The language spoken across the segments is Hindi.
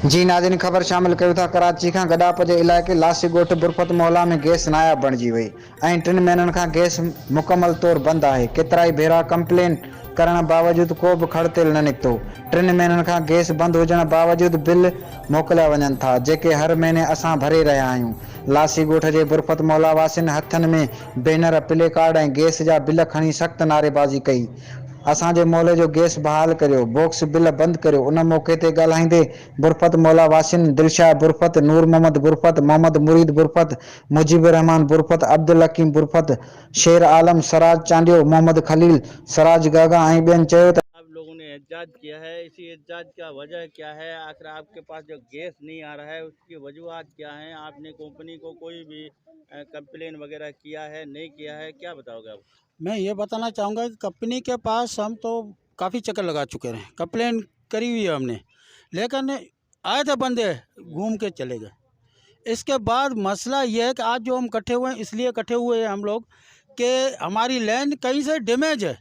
जी नादिन ख़बर शामिल कयूं था। कराची खां गॾाप जे इलाइक़े लासी ॻोठ बुरफत मोहल्ला में गैस नायाब बणिजी वई ऐं 3 महीननि खां गैस मुकमल तौर बंदि आहे। केतिरा ई भेरा कंप्लेन करण बावजूद को बि खड़तेल न निकितो। 3 महीननि खां गैस बंदि हुजण बावजूद बिल मोकिलिया वञनि था, जेके हर महीने असां भरे रहिया आहियूं। लासी ॻोठ जे बुरफत मोहल्ला वासियुनि हथनि में बैनर, प्ले कार्ड ऐं गैस जा बिल खणी सख़्त नारेबाज़ी कई। असांजे मोहल्ले जो गैस बहाल करियो, बॉक्स बिल बंदि करियो। उन मौक़े ते ॻाल्हाईंदे बुरफत मोहल्ला वासियुनि दिलशाह बुरफत, नूर मोहम्मद बुरफत, मोहम्मद मुरीद बुरफत, मुजीबुर रहमान बुरफत, अब्दुल हकीम बुरफत, शेर आलम, सराज चांडियो, मोहम्मद खलील, सराज गागा ऐं ॿियनि चयो त आप लोगों ने एहतजाज किया है, इसी एहतजाज का वजह क्या है? आखिर आपके पास जो गैस नहीं आ रहा है उसकी वजूहत क्या हैं? आपने कंपनी को कोई भी कंप्लेन वगैरह किया है, नहीं किया है, क्या बताओगे आप? मैं ये बताना चाहूँगा कि कंपनी के पास हम तो काफ़ी चक्कर लगा चुके हैं, कंप्लेन करी हुई है हमने, लेकिन आए थे बंदे, घूम के चले गए। इसके बाद मसला ये है कि आज जो हम इकट्ठे हुए हैं, इसलिए इकट्ठे हुए हैं हम लोग कि हमारी लाइन कहीं से डैमेज है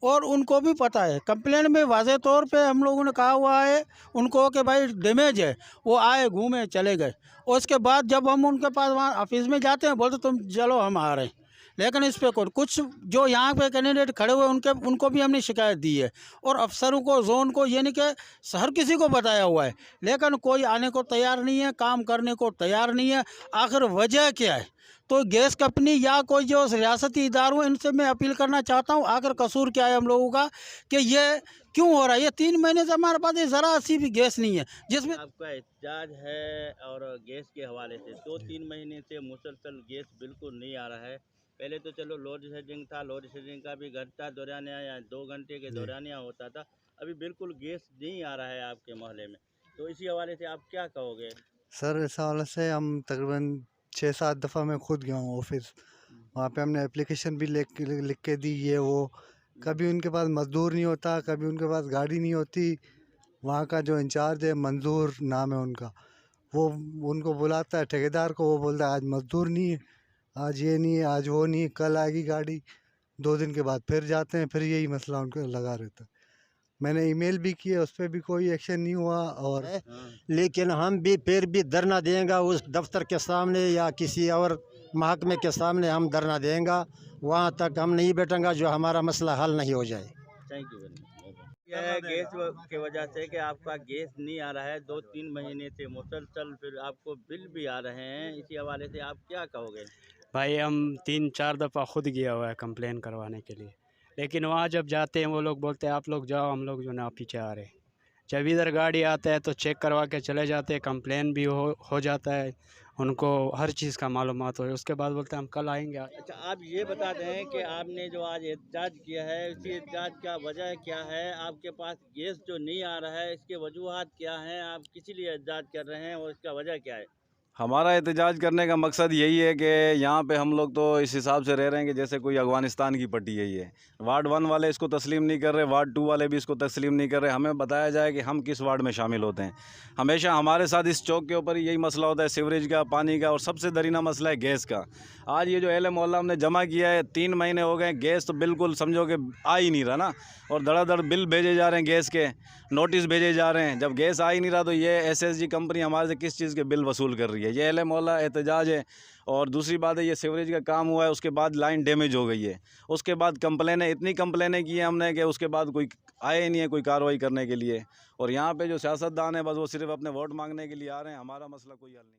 और उनको भी पता है। कंप्लेन में वाज़े तौर पे हम लोगों ने कहा हुआ है उनको कि भाई डैमेज है, वो आए, घूमे, चले गए। और उसके बाद जब हम उनके पास वहाँ ऑफिस में जाते हैं, बोलते तुम चलो हम आ रहे हैं, लेकिन इस पे कुछ जो यहाँ पे कैंडिडेट खड़े हुए उनको भी हमने शिकायत दी है और अफसरों को, जोन को, यानी कि हर किसी को बताया हुआ है, लेकिन कोई आने को तैयार नहीं है, काम करने को तैयार नहीं है। आखिर वजह क्या है? तो गैस कंपनी या कोई जो रियासती इदारों, इनसे मैं अपील करना चाहता हूँ, आखिर कसूर क्या है हम लोगों का कि ये क्यों हो रहा है? ये 3 महीने से हमारे पास ये ज़रा सी भी गैस नहीं है, जिसमें आपका एहतजाज है और गैस के हवाले से 2-3 महीने से मुसलसल गैस बिल्कुल नहीं आ रहा है। पहले तो चलो लोड शेडिंग था, लोड शेडिंग का भी घंटा दौरानिया या 2 घंटे के दौरानिया होता था, अभी बिल्कुल गैस नहीं आ रहा है आपके मोहल्ले में, तो इसी हवाले से आप क्या कहोगे? सर इस हवाले से हम तकरीबन 6-7 दफ़ा मैं खुद गया हूँ ऑफिस। वहाँ पे हमने एप्लीकेशन भी लिख के दी, ये वो। कभी उनके पास मजदूर नहीं होता, कभी उनके पास गाड़ी नहीं होती। वहाँ का जो इंचार्ज है, मंजूर नाम है उनका, वो उनको बुलाता है ठेकेदार को, वो बोलता है आज मजदूर नहीं है, आज ये नहीं है, आज वो नहीं है, कल आएगी गाड़ी। 2 दिन के बाद फिर जाते हैं, फिर यही मसला उनको लगा रहता है। मैंने ईमेल भी किया, उस पर भी कोई एक्शन नहीं हुआ। और लेकिन हम भी फिर भी धरना देंगे उस दफ्तर के सामने या किसी और महकमे के सामने हम धरना देंगे। वहाँ तक हम नहीं बैठेंगे जो हमारा मसला हल नहीं हो जाए। Thank you very much. यह है गैस के वजह से कि आपका गैस नहीं आ रहा है 2-3 महीने से मुसलसल, फिर आपको बिल भी आ रहे हैं, इसी हवाले से आप क्या कहोगे? भाई हम 3-4 दफ़ा खुद गया हुआ है कंप्लेन करवाने के लिए, लेकिन वहाँ जब जाते हैं वो लोग बोलते हैं आप लोग जाओ, हम लोग जो ना पीछे आ रहे हैं। जब इधर गाड़ी आता है तो चेक करवा के चले जाते हैं, कंप्लेन भी हो जाता है, उनको हर चीज़ का मालूमात हो, उसके बाद बोलते हैं हम कल आएंगे। अच्छा, आप ये बता दें कि आपने जो आज एहतजाज किया है, इसी एहतजाज का वजह क्या है? आपके पास गैस जो नहीं आ रहा है, इसके वजूहत क्या हैं? आप किस लिए एहतजाज कर रहे हैं और इसका वजह क्या है? हमारा एहतजाज करने का मकसद यही है कि यहाँ पे हम लोग तो इस हिसाब से रह रहे हैं कि जैसे कोई अफ़गानिस्तान की पट्टी है ये। वार्ड 1 वाले इसको तस्लीम नहीं कर रहे, वार्ड 2 वाले भी इसको तस्लीम नहीं कर रहे। हमें बताया जाए कि हम किस वार्ड में शामिल होते हैं। हमेशा हमारे साथ इस चौक के ऊपर यही मसला होता है, सीवरेज का, पानी का, और सबसे दरीना मसला है गैस का। आज ये जो एल मोहल्ला हमने जमा किया है, 3 महीने हो गए, गैस तो बिल्कुल समझो कि आ ही नहीं रहा ना, और धड़ाधड़ बिल भेजे जा रहे हैं, गैस के नोटिस भेजे जा रहे हैं। जब गैस आ ही नहीं रहा तो ये SSG कंपनी हमारे से किस चीज़ के बिल वसूल कर रही है? ये एल मोहल्ला एहतजाज है। और दूसरी बात है, ये सीवरेज का काम हुआ है, उसके बाद लाइन डैमेज हो गई है, उसके बाद कंप्लेनें, इतनी कंप्लेनें की हैं हमने कि उसके बाद कोई आए ही नहीं है कोई कार्रवाई करने के लिए। और यहाँ पे जो सियासतदान है बस वो सिर्फ अपने वोट मांगने के लिए आ रहे हैं, हमारा मसला कोई हल नहीं।